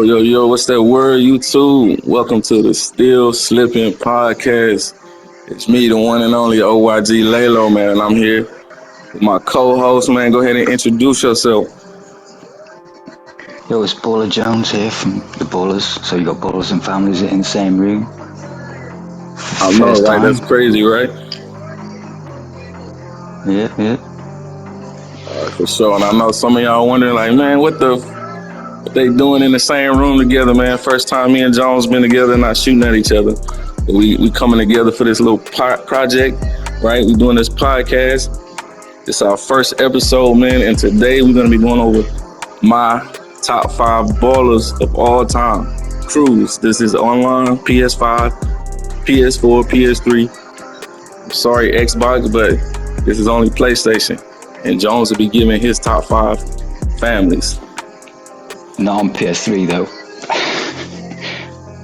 Yo, what's that word, YouTube? Welcome to the Still Slippin podcast. It's me, the one and only OYGLaylo, man. And I'm here with my co-host, man. Go ahead and introduce yourself. Yo, it's Balla Jones here from the Ballers. So you got Ballers and Families in the same room. I know, First right? time. That's crazy, right? Yeah. For sure. And I know some of y'all wondering, like, man, what they doing in the same room together, man? First time me and Jones been together, not shooting at each other. But we coming together for this little project, right? We doing this podcast. It's our first episode, man. And today we're gonna be going over my top 5 ballers of all time. Crews. This is online, PS5, PS4, PS3. Sorry, Xbox, but this is only PlayStation. And Jones will be giving his top 5 families. Not on PS3 though.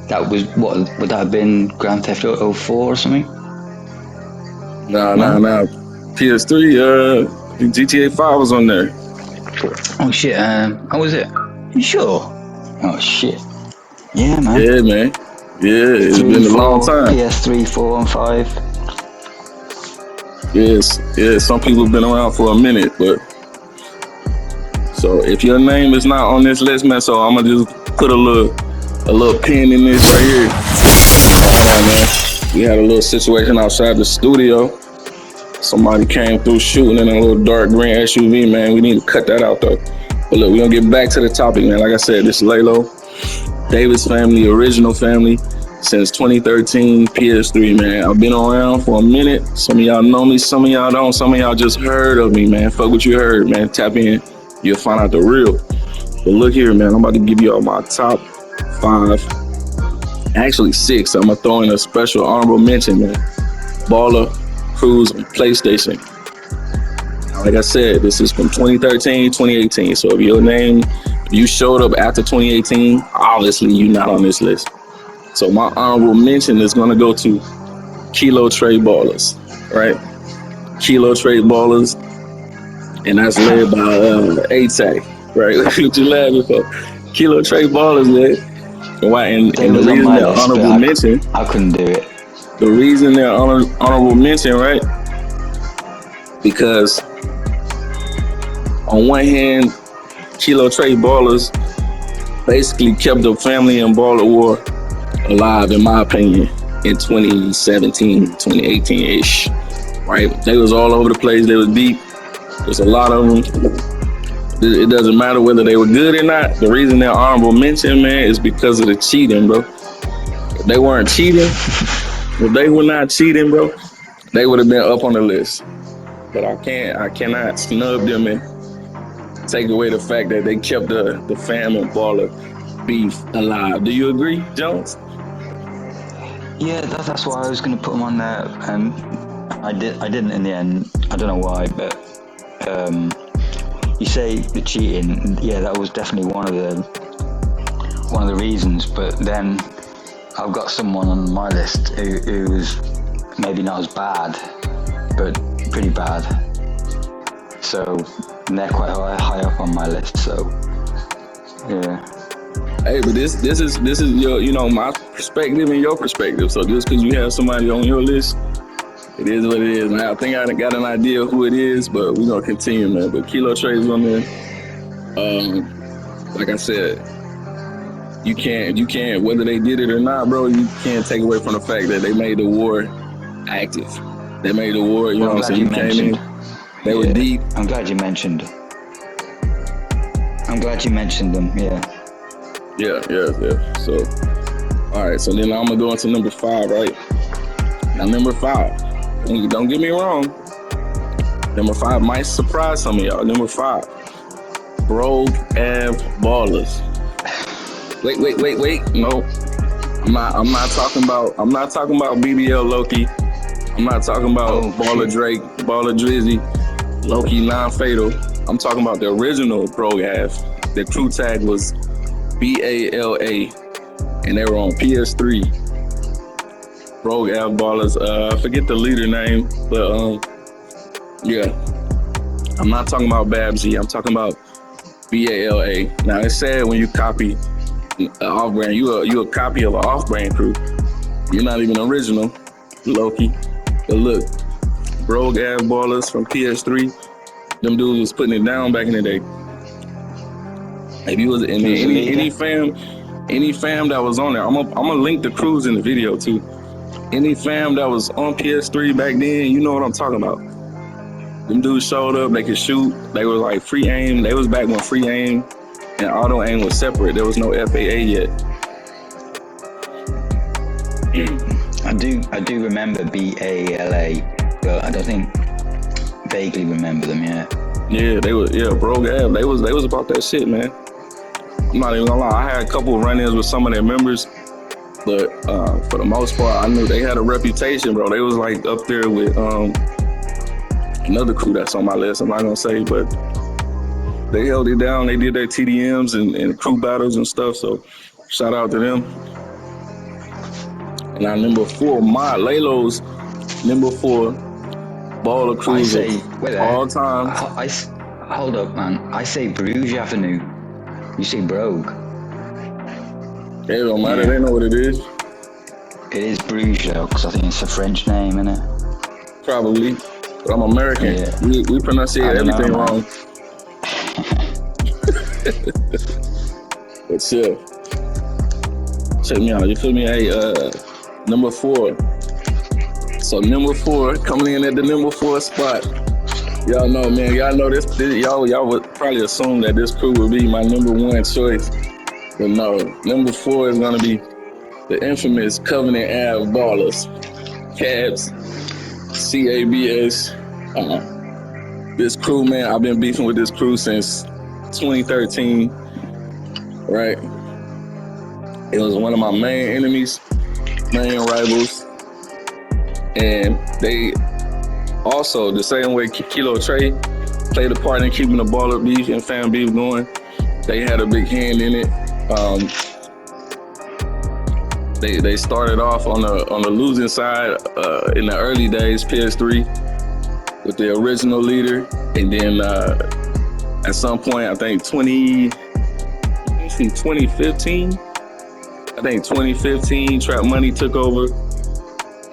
That was, what would that have been, Grand Theft Auto 4 or something? Nah. PS3, GTA 5 was on there. Oh shit, how was it? You sure? Oh shit. Yeah, man. Yeah, man. Yeah, it's been a long time. PS3, 4 and 5. Yes, some people have been around for a minute, but so if your name is not on this list, man, so I'm gonna just put a little pin in this right here. Man. We had a little situation outside the studio. Somebody came through shooting in a little dark green SUV, man. We need to cut that out though. But look, we're gonna get back to the topic, man. Like I said, this is Laylo, Davis family, original family. Since 2013, PS3, man. I've been around for a minute. Some of y'all know me, some of y'all don't. Some of y'all just heard of me, man. Fuck what you heard, man. Tap in, you'll find out the real. But look here, man. I'm about to give y'all my top 5, actually 6. I'm gonna throw in a special honorable mention, man. Balla, Crews, and PlayStation. Like I said, this is from 2013, 2018. So if your name, you showed up after 2018, obviously you're not on this list. So my honorable mention is going to go to Kilo Trey Ballers, right? Kilo Trey Ballers, and that's led by A-Tag, right? What you laughing for? Kilo Trey Ballers, man. And the reason they're honorable mention, I couldn't do it. The reason they're honorable mention, right? Because on one hand, Kilo Trey Ballers basically kept the family and baller war alive, in my opinion, in 2017, 2018-ish, right? They was all over the place. They was deep. There's a lot of them. It doesn't matter whether they were good or not. The reason they're honorable mention, man, is because of the cheating, bro. If they weren't cheating, if they were not cheating, bro, they would have been up on the list. But I cannot snub them and take away the fact that they kept the fam and baller beef alive. Do you agree, Jones? Yeah, that's why I was going to put them on there. I didn't in the end. I don't know why, but you say the cheating. Yeah, that was definitely one of the reasons. But then I've got someone on my list who was maybe not as bad, but pretty bad. So they're quite high up on my list. So yeah. Hey, but this is your, my perspective and your perspective. So just because you have somebody on your list, it is what it is. Now I think I got an idea of who it is, but we're gonna continue, man. But Kilo Trey's on there. Like I said, you can't whether they did it or not, bro. You can't take away from the fact that they made the war active. They made the war. You know what I'm saying? You came in. They were deep. I'm glad you mentioned them. Yeah. Yeah. So, all right. So then I'm gonna go into number 5, right? Now, number 5. Don't get me wrong. Number 5 might surprise some of y'all. Number 5, Rogue Ave Ballers. Wait. No, I'm not talking about BBL Loki. I'm not talking about Balla Drake, Balla Drizzy, Loki non-fatal. I'm talking about the original Rogue Ave. The crew tag was Balla, and they were on PS3. Rogue Ave Ballers. I forget the leader name, but yeah. I'm not talking about Babsy. I'm talking about Balla. Now it's sad when you copy Off-brand. You a copy of an off-brand crew. You're not even original, Loki. But look, Rogue Ass Ballers from PS3. Them dudes was putting it down back in the day. If you was and any fam that was on there, I'm gonna link the crews in the video too. Any fam that was on PS3 back then, you know what I'm talking about. Them dudes showed up, they could shoot. They was like free aim. They was back when free aim and auto aim was separate. There was no FAA yet. I do remember Balla, but I don't think vaguely remember them yet. Yeah, they was Rogue Ave. They was about that shit, man. I'm not even gonna lie. I had a couple of run-ins with some of their members, but for the most part, I knew they had a reputation, bro. They was like up there with another crew that's on my list. I'm not gonna say, but they held it down. They did their TDMs and crew battles and stuff. So shout out to them. And our number 4, Laylo's number 4 baller crews of all time. Hold up, man. I say Bruges Avenue. You say Brogue. It don't matter. Yeah. They know what it is. It is Bruges, though, because I think it's a French name, isn't it? Probably. But I'm American. Yeah. We pronounce everything wrong. But still, check me out. You feel me? Hey, number 4. So number 4 coming in at the number 4 spot. Y'all know, man. Y'all know this. Y'all would probably assume that this crew would be my number 1 choice, but no. Number 4 is gonna be the infamous Covenant Ave Ballers, Cabs, CABS. This crew, man. I've been beefing with this crew since 2013. Right. It was one of my main enemies, main rivals, and they also, the same way Kilo Trey played a part in keeping the baller beef and fan beef going, they had a big hand in it. They started off on the losing side in the early days, PS3, with the original leader, and then at some point, I think 2015, Trap Money took over.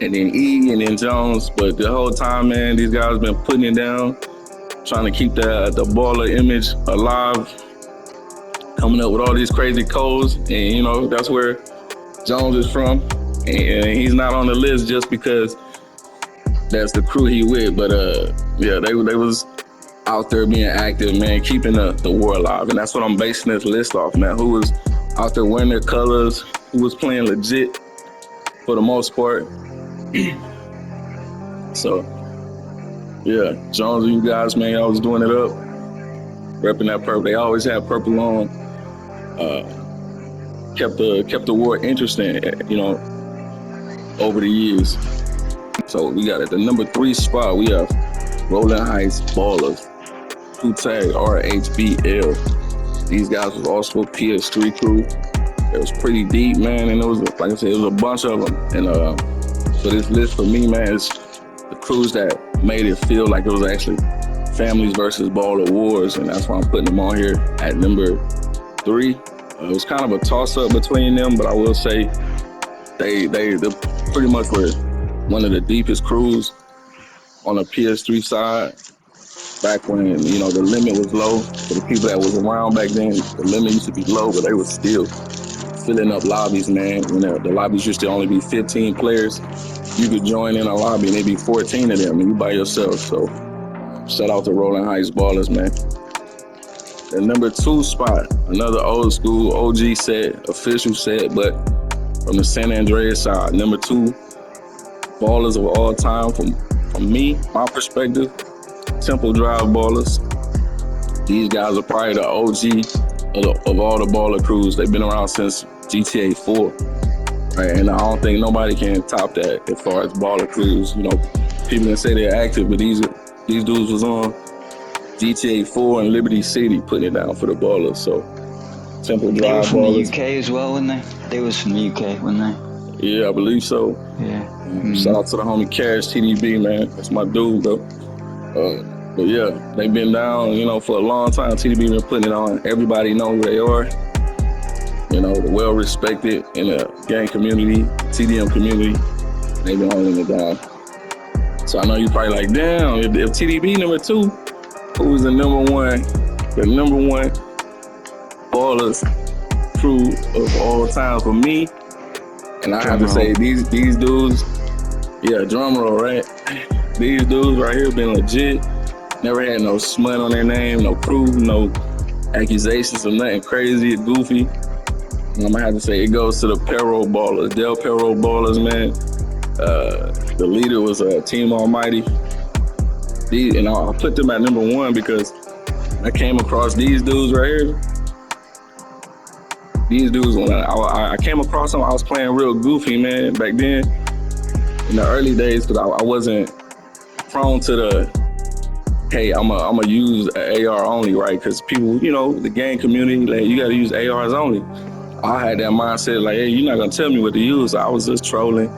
And then E, and then Jones. But the whole time, man, these guys been putting it down, trying to keep the baller image alive, coming up with all these crazy codes. And, you know, that's where Jones is from. And he's not on the list just because that's the crew he with. But, yeah, they was out there being active, man, keeping the war alive. And that's what I'm basing this list off, man. Who was out there wearing their colors, who was playing legit for the most part. So, yeah, Jones and you guys, man, y'all was doing it up, repping that purple. They always had purple on. Kept the war interesting, you know, over the years. So we got at the number 3 spot, we have Rolling Heights Ballers, Crew Tag RHBL. These guys was also PS3 crew. It was pretty deep, man, and it was, like I said, it was a bunch of them. And so this list for me, man, is the crews that made it feel like it was actually families versus baller wars, and that's why I'm putting them on here at number 3. It was kind of a toss-up between them, but I will say they pretty much were one of the deepest crews on the PS3 side. Back when, you know, the limit was low. For the people that was around back then, the limit used to be low, but they were still filling up lobbies, man. When the lobbies used to only be 15 players, you could join in a lobby and there'd be 14 of them and you by yourself. So shout out to Rolling Heights Ballers, man. The number 2 spot, another old school OG set, official set, but from the San Andreas side. Number 2 ballers of all time from me, my perspective, Temple Drive Ballers. These guys are probably the OG of all the baller crews. They've been around since GTA 4, right? And I don't think nobody can top that as far as baller crews. You know, people can say they're active, but these dudes was on GTA 4 and Liberty City putting it down for the ballers. So Temple Drive Ballers. They were from the UK as well, weren't they? They was from the UK, weren't they? Yeah, I believe so. Yeah. Shout out to the homie Cash TDB, man. That's my dude, though. But yeah, they've been down, you know, for a long time. TDB been putting it on. Everybody know who they are. you know, well respected in the gang community, TDM community. They've been holding it down. So I know you probably like, damn, if TDB number 2, who's the number one ballers crew of all time for me? And I have to say, these dudes, yeah, drum roll, right? These dudes right here been legit. Never had no smut on their name, no proof, no accusations of nothing crazy or goofy. And I'm gonna have to say it goes to the Perro Ballers, Del Perro Ballers, man. The leader was Team Almighty. And I put them at number 1 because I came across these dudes right here. These dudes, when I came across them, I was playing real goofy, man, back then. In the early days, because I wasn't prone to the, hey, I'm gonna use an AR only, right? Because people, you know, the gang community, like, you gotta use ARs only. I had that mindset, like, hey, you're not gonna tell me what to use. So I was just trolling,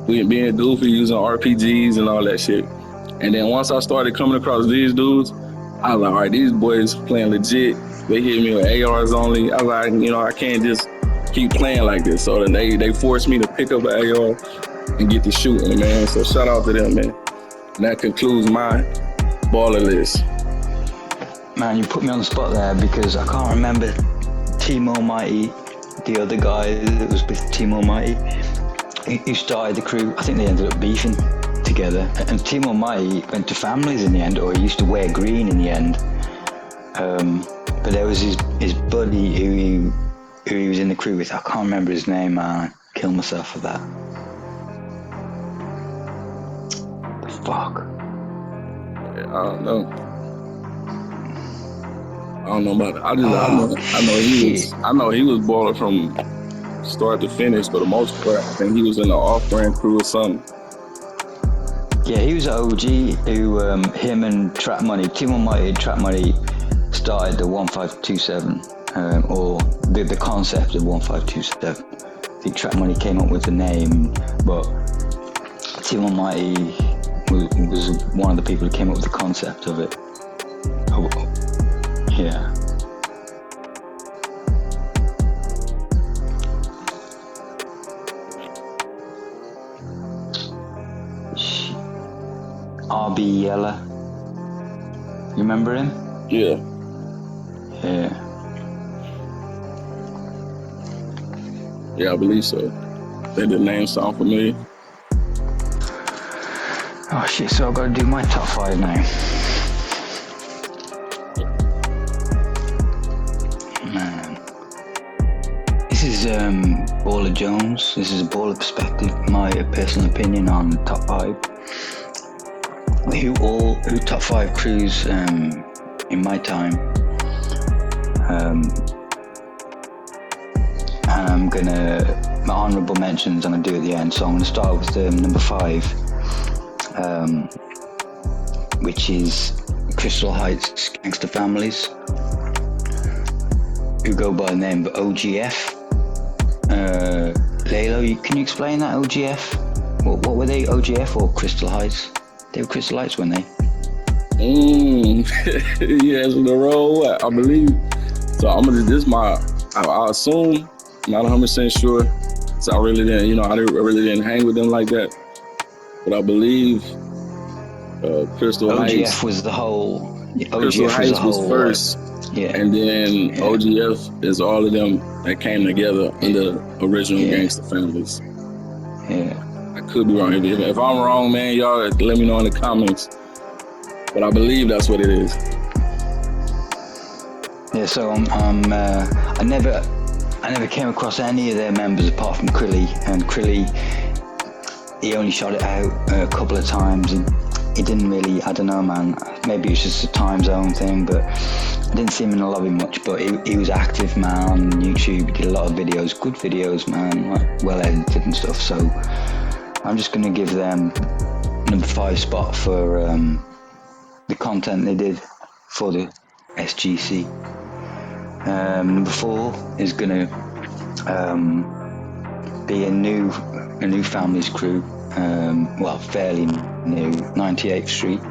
being goofy, using RPGs and all that shit. And then once I started coming across these dudes, I was like, all right, these boys playing legit. They hit me with ARs only. I was like, you know, I can't just keep playing like this. So then they forced me to pick up an AR and get to shooting, man. So shout out to them, man. And that concludes my baller list. Man, you put me on the spot there because I can't remember Team Almighty, the other guy that was with Team Almighty, who started the crew. I think they ended up beefing together. And Team Almighty went to Families in the end, or he used to wear green in the end. But there was his buddy who he was in the crew with. I can't remember his name, man. I killed myself for that. The fuck? Yeah, I don't know. I don't know about it. I know he was baller from start to finish for the most part. I think he was in the off-brand crew or something. Yeah, he was an OG who, him and Trap Money, Team Almighty, Trap Money started the 1527, or the concept of 1527. I think Trap Money came up with the name, but Team Almighty was one of the people who came up with the concept of it. Oh, yeah. RB Yella. You remember him? Yeah. Yeah. Yeah, I believe so. Did the name sound familiar? Oh shit, so I've got to do my top 5 now. Man. This is Baller Jones. This is a baller perspective, my personal opinion on top 5. Who top 5 crews in my time. And I'm gonna, my honourable mentions I'm gonna do at the end. So I'm gonna start with number 5, which is Crystal Heights Gangster Families, who go by the name of OGF. Laylo, can you explain that, OGF? What were they, OGF or Crystal Heights? They were Crystal Heights, weren't they? Yes, the role, I believe. So I'm gonna, I assume, not 100% sure. So I really didn't hang with them like that. But I believe Crystal Heights. OGF was the whole. Crystal Heights was first. Yeah. And then OGF is all of them that came together in the original Gangster Families. Yeah. I could be wrong. If I'm wrong, man, y'all let me know in the comments. But I believe that's what it is. Yeah, so I never came across any of their members apart from Crilly. And Crilly, he only shot it out a couple of times. He didn't really, I don't know, man. Maybe it's just a time zone thing, but I didn't see him in the lobby much. But he was active, man, on YouTube. He did a lot of videos, good videos, man, like well edited and stuff. So I'm just gonna give them number 5 spot for the content they did for the SGC. Number 4 is gonna be a new Families crew. Well, fairly new, 98th Street,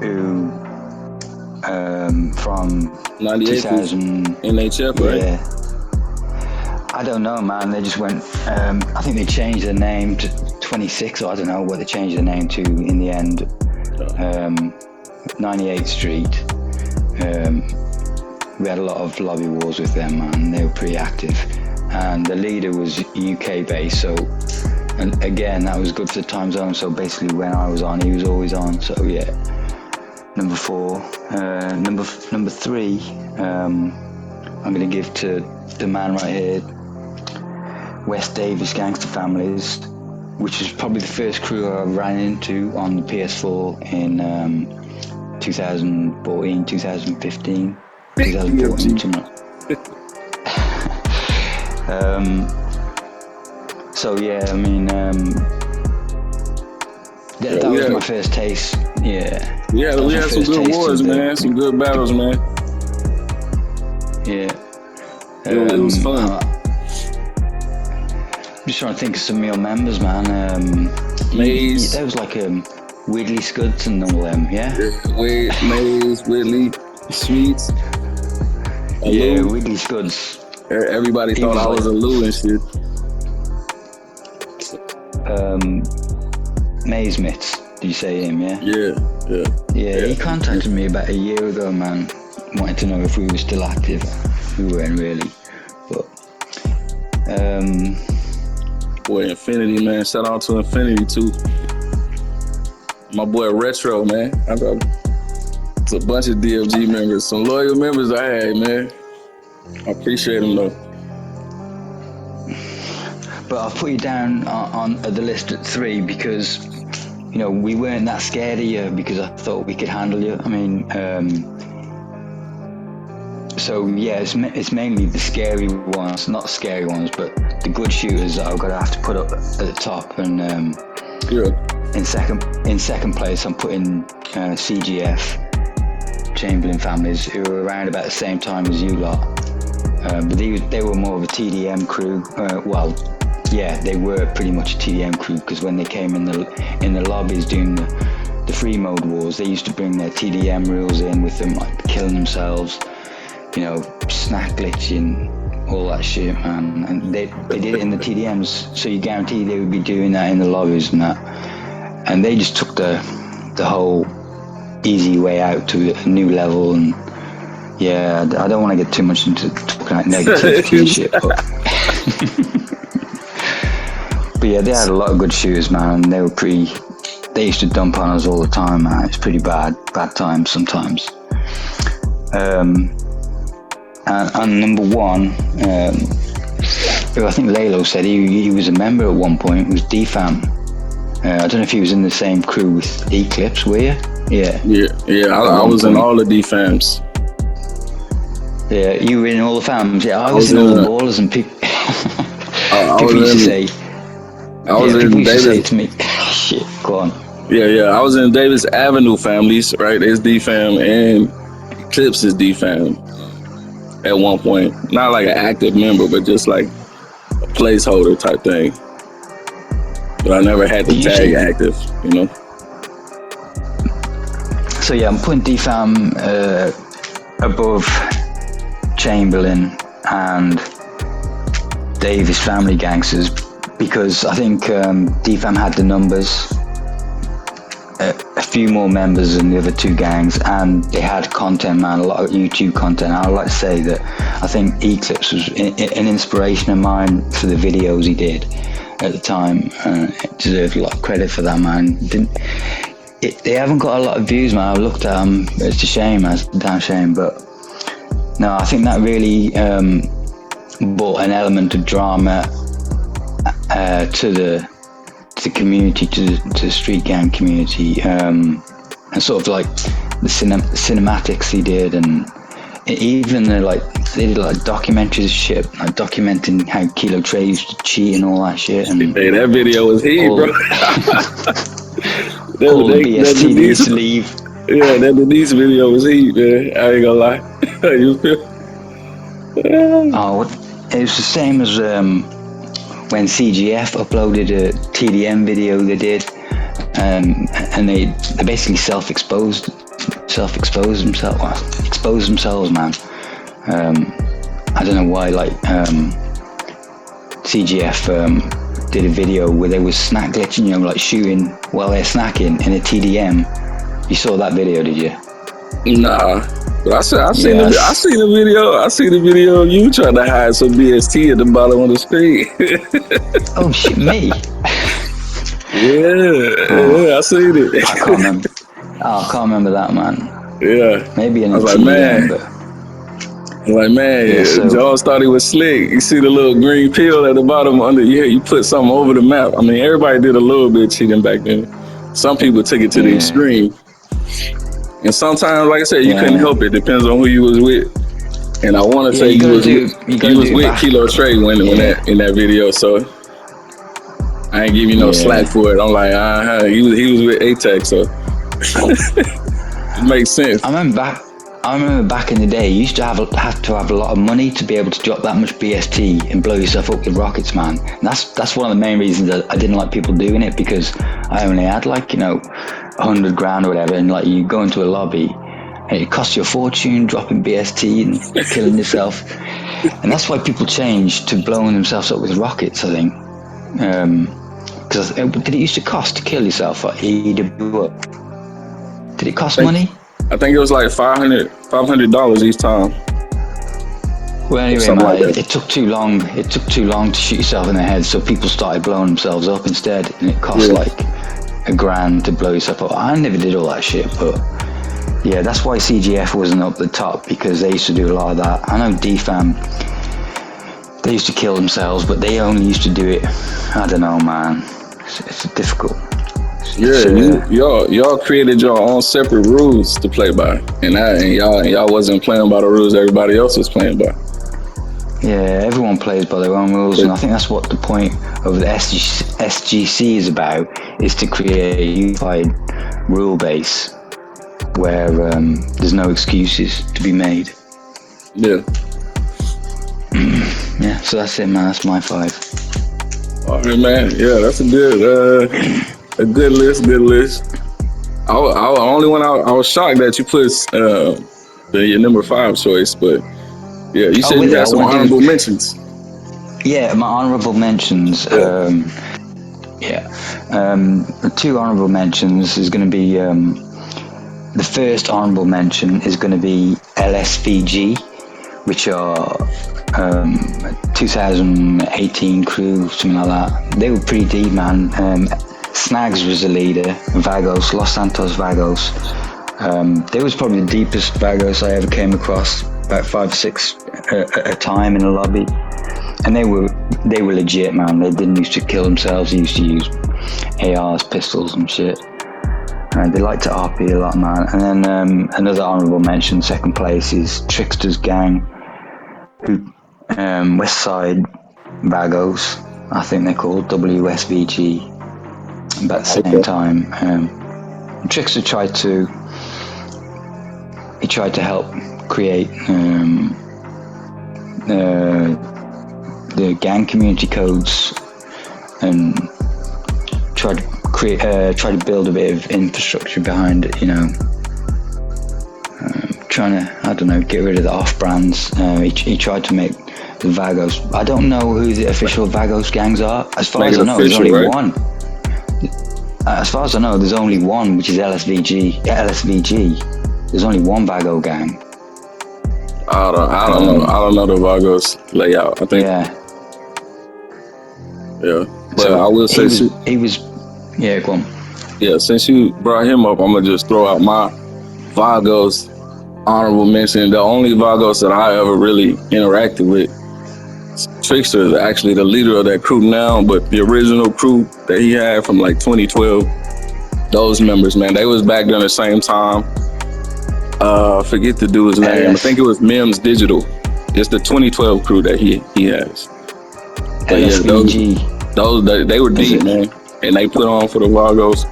who from 98 2000. NHF, right? Yeah. I don't know, man. They just went. I think they changed their name to 26, or I don't know what they changed their name to in the end. 98th Street. We had a lot of lobby wars with them, man. They were pretty active, and the leader was UK based. So, and again, that was good for the time zone. So basically, when I was on, he was always on. So yeah. Number 4, number 3. I'm gonna give to the man right here, West Davis Gangster Families, which was probably the first crew I ran into on the PS4 in 2014, 2015, 2014, something. So yeah, I mean, that was my first taste. Yeah. Yeah, we had some good wars, man. Some good battles, man. Yeah. It was fun. I'm just trying to think of some of your members, man. Maze. That was like Widley Scuds and all them, yeah? Maze, Whitley, Sweets. Yeah, Widley Scuds. Everybody thought I was a Lou and shit. Maze Mitts. Did you say him, yeah? Yeah, he contacted me about a year ago, man. Wanted to know if we were still active. We weren't really, but boy, Infinity, man. Shout out to Infinity too. My boy Retro, man. It's a bunch of DFG members, some loyal members I had, man. I appreciate them though. But I'll put you down on the list at 3 because, you know, we weren't that scared of you because I thought we could handle you. I mean, so yeah, it's mainly the scary ones, not scary ones, but the good shooters that I've got to have to put up at the top. And in second place, I'm putting CGF, Chamberlain Families, who were around about the same time as you lot. But they were more of a TDM crew. Yeah, they were pretty much a TDM crew because when they came in the lobbies doing the free mode wars, they used to bring their TDM rules in with them, like killing themselves, you know, snack glitching, all that shit, man. And they did it in the TDMs, so you guarantee they would be doing that in the lobbies and that. And they just took the whole easy way out to a new level. And yeah, I don't want to get too much into talking like negativity and shit, but but yeah, they had a lot of good shooters, man. They used to dump on us all the time, man. It's pretty bad times sometimes. And number 1, who I think Laylo said he was a member at one point, was DFAM. I don't know if he was in the same crew with Eclipse, were you? Yeah. I was in all the DFAMs. Yeah, you were in all the fams. Yeah, I was in all the ballers and people. People used to say. People used to say to me, "Shit, go on." Yeah, I was in Davis Avenue Families, right? It's DFAM and Eclipse is DFAM at one point. Not like an active member, but just like a placeholder type thing. But I never had to tag active, you know. So yeah, I'm putting DFAM above Chamberlain and Davis Family Gangsters because I think DFAM had the numbers, a few more members than the other 2 gangs, and they had content, man, a lot of YouTube content. I would like to say that I think Eclipse was an inspiration of mine for the videos he did at the time. It deserved a lot of credit for that, man. They haven't got a lot of views, man. I looked at them. It's a shame, man. It's a damn shame. But no, I think that really brought an element of drama to the community, to the street gang community, and sort of like the cinematics he did, and even they did like documentaries and shit, like documenting how Kilo Trey used to cheat and all that shit. And hey, that video was heat, bro. all the BST used to leave. Yeah, that Denise video was heat, man. I ain't gonna lie. You feel? It was the same as when CGF uploaded a TDM video they did, and they basically self-exposed expose themselves, man. I don't know why, like, CGF did a video where they were snack glitching, you know, like shooting while they're snacking in a TDM. You saw that video, did you? Nah, but I seen the video. I see the video of you trying to hide some BST at the bottom of the screen. Oh shit, me? Yeah, I seen it. I can't remember. Oh, I can't remember that, man. Yeah, Maybe in a I was like, TDM, man. but Yeah, so Jones thought he was slick. You see the little green pill at the bottom under. Yeah, you put something over the map. I mean, everybody did a little bit of cheating back then. Some people took it to the extreme. And sometimes, like I said, you couldn't help it. Depends on who you was with. And I want to say you was with Kilo Trey when that in that video. So I ain't give you no slack for it. I'm like, he was with A-Tech, so it makes sense. I remember back in the day, you used to have to have a lot of money to be able to drop that much BST and blow yourself up with rockets, man. And that's one of the main reasons that I didn't like people doing it, because I only had, like, you know, 100 grand or whatever, and like you go into a lobby and it costs you a fortune dropping BST and killing yourself. And that's why people changed to blowing themselves up with rockets, I think. Because did it used to cost to kill yourself or EW up? Did it cost money? I think it was like $500 each time. Well, anyway, man, it took too long. It took too long to shoot yourself in the head, so people started blowing themselves up instead, and it cost like $1,000 to blow yourself up. I never did all that shit, but yeah, that's why CGF wasn't up the top, because they used to do a lot of that. I know DFAM, they used to kill themselves, but they only used to do it. I don't know, man. It's difficult. Y'all created your own separate rules to play by, and y'all wasn't playing by the rules everybody else was playing by. Yeah, everyone plays by their own rules, and I think that's what the point of the SGC is about, is to create a unified rule base where there's no excuses to be made. Yeah. Yeah, so that's it, man. That's my 5. All right, man. Yeah, that's a good list. Good list. I was shocked that you put your number 5 choice, but yeah, you said you got some honorable mentions. Yeah, my honorable mentions. The 2 honorable mentions is going to be the first honorable mention is going to be LSVG, which are 2018 crew, something like that. They were pretty deep, man. Snags was the leader, Vagos, Los Santos Vagos. They was probably the deepest Vagos I ever came across, about 5 or 6 at a time in a lobby. And they were legit, man. They didn't used to kill themselves. They used to use ARs, pistols and shit. They like to RP a lot, man. And then another honorable mention, second place, is Trickster's Gang, who Westside Vagos, I think they're called, WSVG. About the same time, Trickster tried to help create the gang community codes and try to build a bit of infrastructure behind it, you know. Trying to, I don't know, get rid of the off brands. He tried to make the Vagos. I don't know who the official Vagos gangs are. As far as I know, there's only one. As far as I know, there's only one, which is LSVG. There's only one Vago gang. I don't know. I don't know the Vagos layout. I think. Yeah. But so I will say he was. Yeah, go on. Yeah, since you brought him up, I'm gonna just throw out my Vagos honorable mention. The only Vagos that I ever really interacted with, Trickster is actually the leader of that crew now, but the original crew that he had from like 2012, those members, man, they was back during the same time. Forget the dude's name. I think it was Mims Digital. It's the 2012 crew that he has. But yeah, those they were deep, man, and they put on for the Vagos.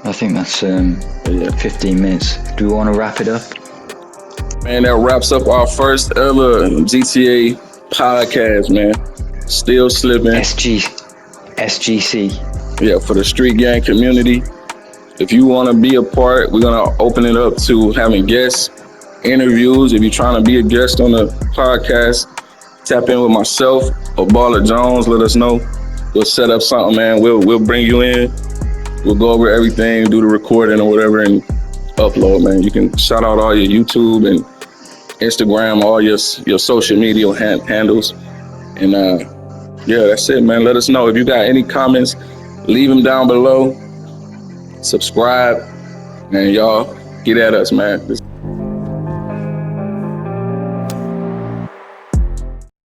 I think that's 15 minutes. Do we want to wrap it up? Man, that wraps up our first ever GTA podcast, man. Still slipping. SGC. Yeah, for the street gang community. If you want to be a part, we're going to open it up to having guests, interviews. If you're trying to be a guest on the podcast, tap in with myself or Balla Jones. Let us know. We'll set up something, man. We'll bring you in. We'll go over everything, do the recording or whatever, and upload, man. You can shout out all your YouTube and Instagram, all your social media handles. And yeah, that's it, man. Let us know. If you got any comments, leave them down below. Subscribe, and y'all get at us, man.